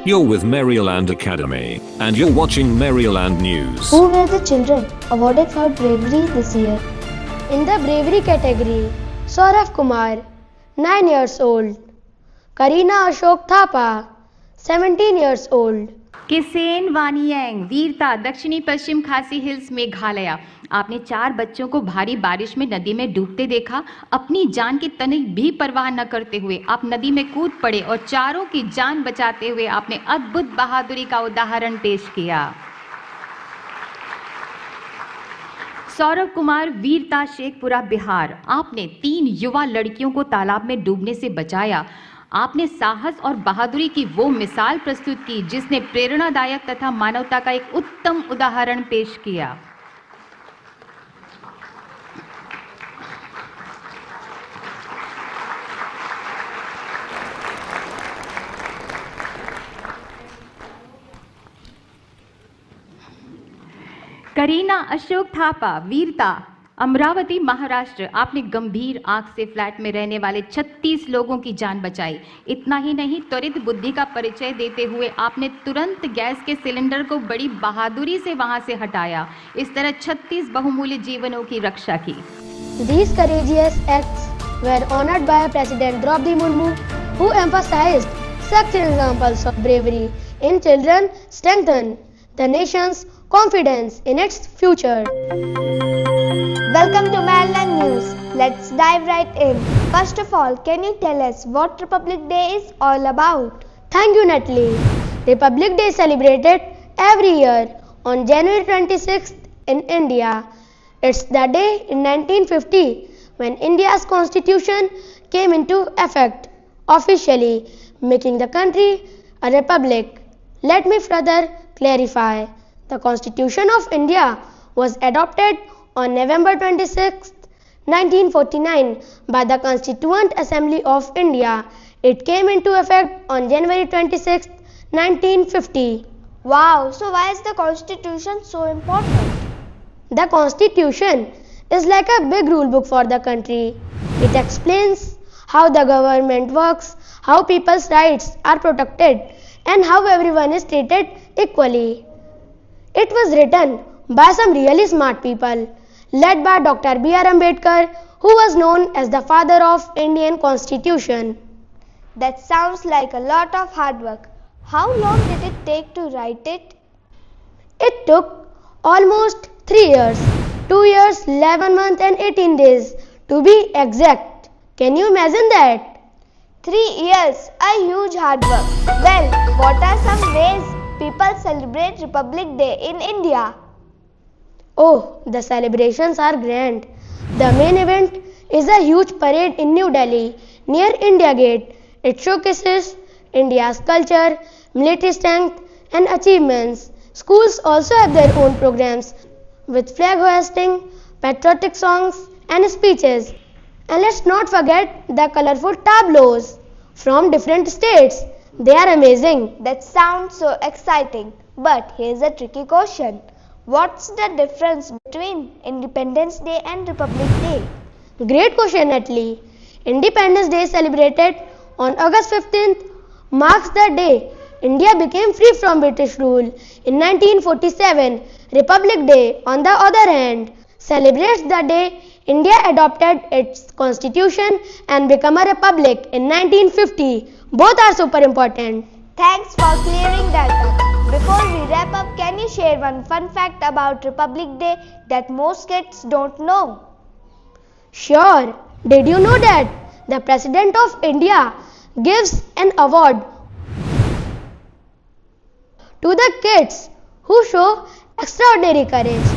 You're with Maryland Academy, and you're watching Maryland News. Who were the children awarded for bravery this year? In the bravery category, Saurav Kumar, 9 years old. Kareena Ashok Thapa, 17 years old. Kitchen वानियांग वीरता दक्षिणी पश्चिम खासी hills Meghalaya. आपने 4 बच्चों को भारी बारिश में नदी में डूबते देखा। अपनी जान की तनिक भी परवाह न करते हुए आप नदी में कूद पड़े और चारों की जान बचाते हुए आपने अद्भुत बहादुरी का उदाहरण पेश किया। सौरव कुमार, वीरता, शेखपुरा, बिहार। आपने 3 युवा लड़कियों को तालाब में डूबने से बचाया। आपने साहस और बहादुरी की वो मिसाल प्रस्तुत की जिसने प्रेरणादायक तथा मानवता का एक उत्तम उदाहरण पेश किया। करीना अशोक थापा, वीरता, अमरावती, महाराष्ट्र। आपने गंभीर आग से फ्लैट में रहने वाले 36 लोगों की जान बचाई। इतना ही नहीं, त्वरित बुद्धि का परिचय देते हुए आपने तुरंत गैस के सिलेंडर को बड़ी बहादुरी से वहां से हटाया। इस तरह 36 बहुमूल्य जीवनों की रक्षा की। These courageous acts were honored by President Draupadi Murmu, who emphasized such examples of bravery in children strengthen the nation's confidence in its future. Welcome to Maryland News. Let's dive right in. First of all, can you tell us what Republic Day is all about? Thank you, Natalie. Republic Day is celebrated every year on January 26th in India. It's the day in 1950 when India's constitution came into effect, officially making the country a republic. Let me further clarify. The Constitution of India was adopted on November 26, 1949 by the Constituent Assembly of India. It came into effect on January 26, 1950. Wow, so why is the Constitution so important? The Constitution is like a big rule book for the country. It explains how the government works, how people's rights are protected, and how everyone is treated equally. It was written by some really smart people, led by Dr. B.R. Ambedkar, who was known as the father of Indian Constitution. That sounds like a lot of hard work. How long did it take to write it? It took almost 3 years, 2 years, 11 months and 18 days to be exact. Can you imagine that? 3 years, a huge hard work. Well, what are some ways people celebrate Republic Day in India? Oh, the celebrations are grand. The main event is a huge parade in New Delhi near India Gate. It showcases India's culture, military strength and achievements. Schools also have their own programs with flag hoisting, patriotic songs and speeches. And let's not forget the colorful tableaus from different states. They are amazing. That sounds so exciting. But here's a tricky question. What's the difference between Independence Day and Republic Day? Great question, Natalie. Independence Day celebrated on August 15th marks the day India became free from British rule in 1947. Republic Day, on the other hand, celebrates the day India adopted its constitution and became a republic in 1950. Both are super important. Thanks for clearing that up. Before we wrap up, can you share one fun fact about Republic Day that most kids don't know? Sure. Did you know that the President of India gives an award to the kids who show extraordinary courage?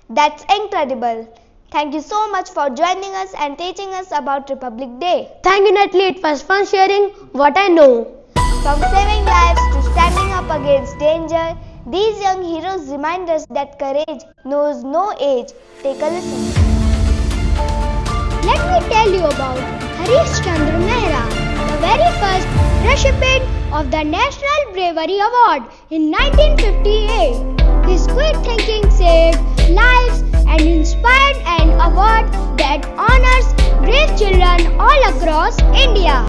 That's incredible. Thank you so much for joining us and teaching us about Republic Day. Thank you, Natalie. It was fun sharing what I know. From saving lives to standing up against danger, these young heroes remind us that courage knows no age. Take a listen. Let me tell you about Harish Chandra Mehra, the very first recipient of the National Bravery Award in 1958. His quick thinking saved lives and inspired an award that honors brave children all across India.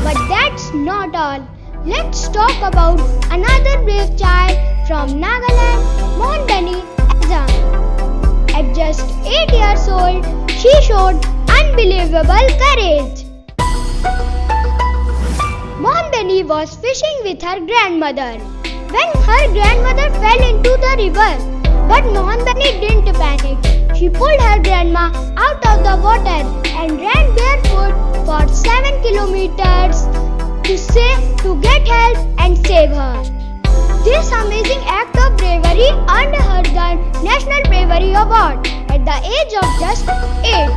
But that's not all. let's talk about another brave child from Nagaland, Mohanbeni Azam. At just 8 years old, she showed unbelievable courage. Mohanbeni was fishing with her grandmother when her grandmother fell into the river. But Mohanbeni didn't panic. She pulled her grandma out of the water and ran barefoot for 7 kilometers to get help and save her. This amazing act of bravery earned her the National Bravery Award at the age of just 8.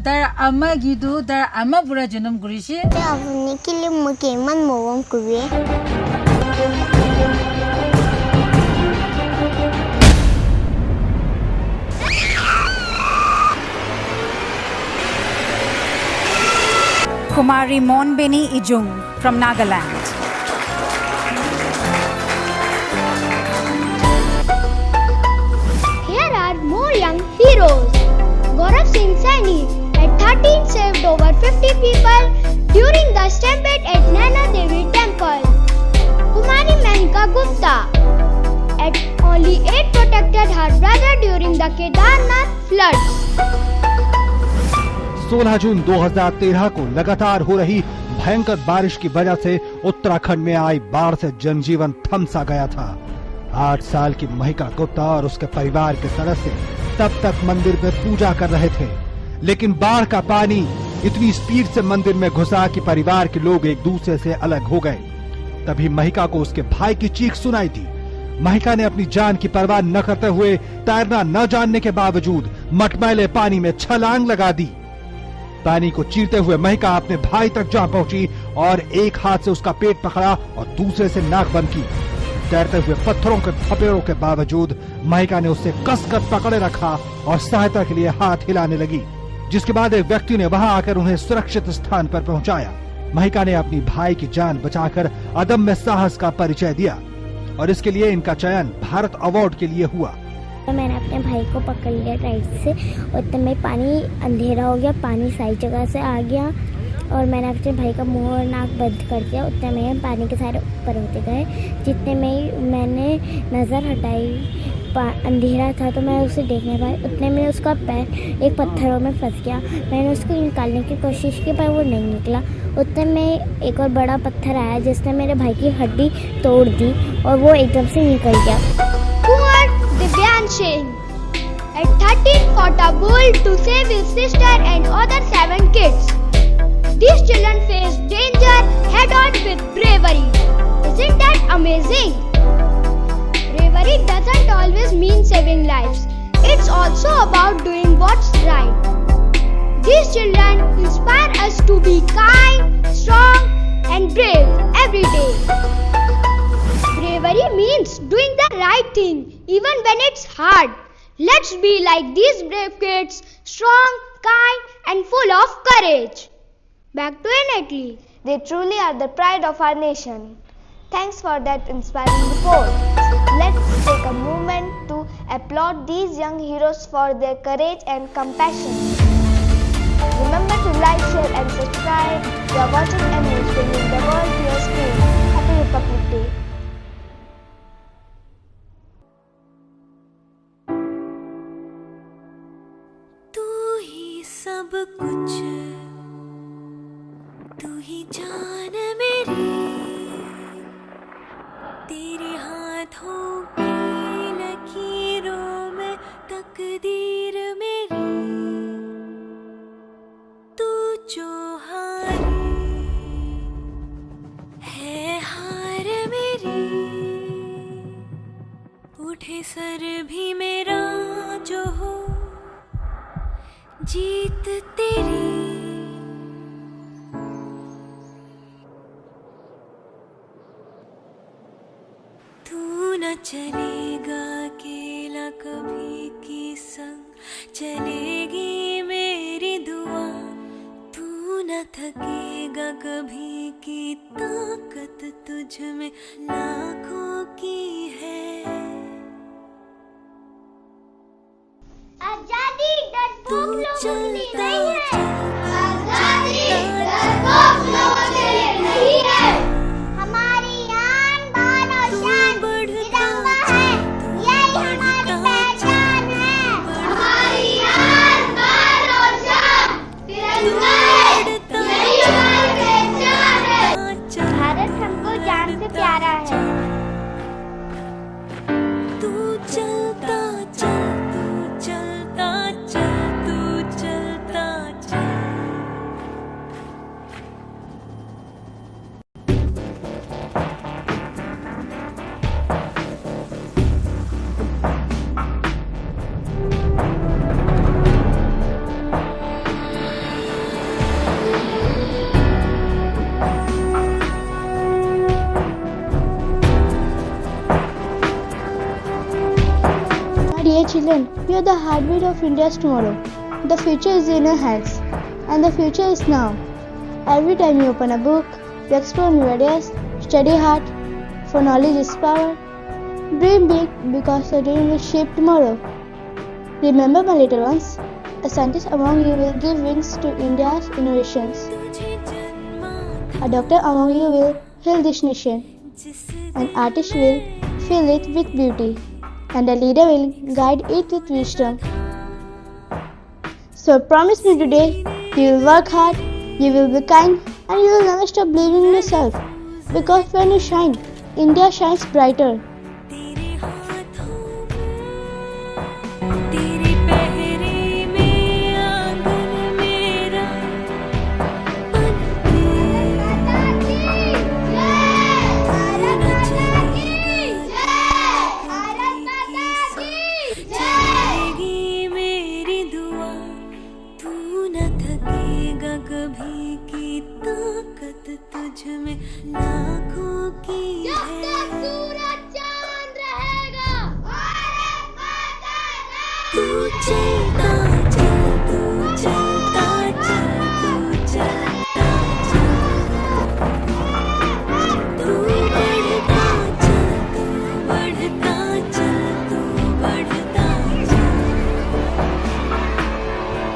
Dar ama gitu, dar ama pura junum kurisi. Aku ni kili mukeman mawang kuwe. Kumari Mohanbeni Ijung from Nagaland. Here are more young heroes. Gaurav Singh Saini at 13 saved over 50 people during the stampede at Naina Devi Temple. Kumari Menika Gupta at only 8 protected her brother during the Kedarnath floods. 16 जून 2013 को लगातार हो रही भयंकर बारिश की वजह से उत्तराखंड में आई बाढ़ से जनजीवन थम सा गया था। 8 साल की महिका गुप्ता और उसके परिवार के सदस्य तब तक मंदिर में पूजा कर रहे थे, लेकिन बाढ़ का पानी इतनी स्पीड से मंदिर में घुसा कि परिवार के लोग एक दूसरे से अलग हो गए। तभी महिका को उसके भाई की चीख सुनाई दी। महिका ने अपनी जान की परवाह न करते हुए तैरना न जानने के बावजूद मटमैले पानी में छलांग लगा दी। पानी को चीरते हुए महिका अपने भाई तक जा पहुंची और एक हाथ से उसका पेट पकड़ा और दूसरे से नाक बंद की। तैरते हुए पत्थरों के थपेड़ों के बावजूद महिका ने उसे कसकर पकड़े रखा और सहायता के लिए हाथ हिलाने लगी, जिसके बाद एक व्यक्ति ने वहां आकर उन्हें सुरक्षित स्थान पर पहुंचाया। महिका ने अपनी भाई की जान बचाकर अदम्य साहस का परिचय दिया और इसके लिए इनका चयन भारत अवार्ड के लिए हुआ। मैंने अपने भाई को पकड़ लिया टाइट से, उतने में पानी अंधेरा हो गया, पानी सही जगह से आ गया और मैंने अपने भाई का मुंह और नाक बंद कर दिया। उतने में पानी के सारे ऊपर होते गए। जितने में मैंने नज़र हटाई, अंधेरा था तो मैं उसे देख नहीं पाई। उतने में उसका पैर एक पत्थरों में फंस गया। मैंने उसको निकालने की कोशिश की पर वो नहीं निकला। उतने में एक और बड़ा पत्थर आया जिसने मेरे भाई की हड्डी तोड़ दी और वो एकदम से निकल गया। Kumar Divyan Singh at 13 fought a bull to save his sister and other 7 kids. These children faced danger head-on with bravery. Isn't that amazing? Bravery doesn't always mean saving lives. It's also about doing what's right. These children inspire us to be kind, strong, and brave every day. Bravery means doing the right thing even when it's hard. Let's be like these brave kids, strong, kind, and full of courage. Back to Natalie. They truly are the pride of our nation. Thanks for that inspiring report. Let's take a moment to applaud these young heroes for their courage and compassion. Remember to like, share and subscribe. You are watching News, bringing the world to your screen. Happy Republic Day. तू ही सब कुछ, तू ही जान मेरी, तेरे हाथों की लकीरों में तकदीर मेरी। तू जो हारी है हार मेरी, उठे सर भी मेरा जो हो जीत तेरी। तू न चलेगा अकेला कभी की संग चलेगी मेरी दुआ। तू न थके थकेगा कभी की ताकत तुझ में लाखों की है। आजादी डरपोक लोगों के लिए नहीं है। आजादी डरपोक लोगों के लिए नहीं है। हमारी आन बान और शान तिरंगा है, यही हमारी पहचान है। हमारी आन बान और शान तिरंगा है, यही हमारी पहचान है। भारत हमको जान से प्यारा है। तू चलता चल, तू चलता चल, तू चलता चल। My dear children, we are the heartbeat of India's tomorrow. The future is in our hands, and the future is now. Every time you open a book, you explore new ideas, study hard, for knowledge is power. Dream big because the dream will shape tomorrow. Remember, my little ones, a scientist among you will give wings to India's innovations. A doctor among you will heal this nation. An artist will fill it with beauty, and a leader will guide it with wisdom. So promise me today, you will work hard, you will be kind, and you will never stop believing in yourself. Because when you shine, India shines brighter. तेरे हाथों में, तेरे पहरे में आंगन मेरा जाएगी मेरी दुआ। तू न थकेगा कभी की ताकत तुझ में लाखों की है। तू चलता चल, तू चलता चल, तू चलता चल। तू बढ़ता चल, तू बढ़ता चल, तू बढ़ता चल।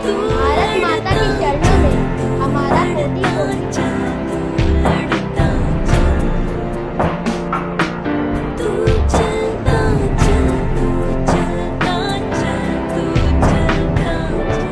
तू भारत माता की चरणों में हमारा कोटि कोटि चल, तू लड़ता चल। तू चलता चल, तू चलता चल, तू चलता चल।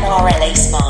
MRLA Smart.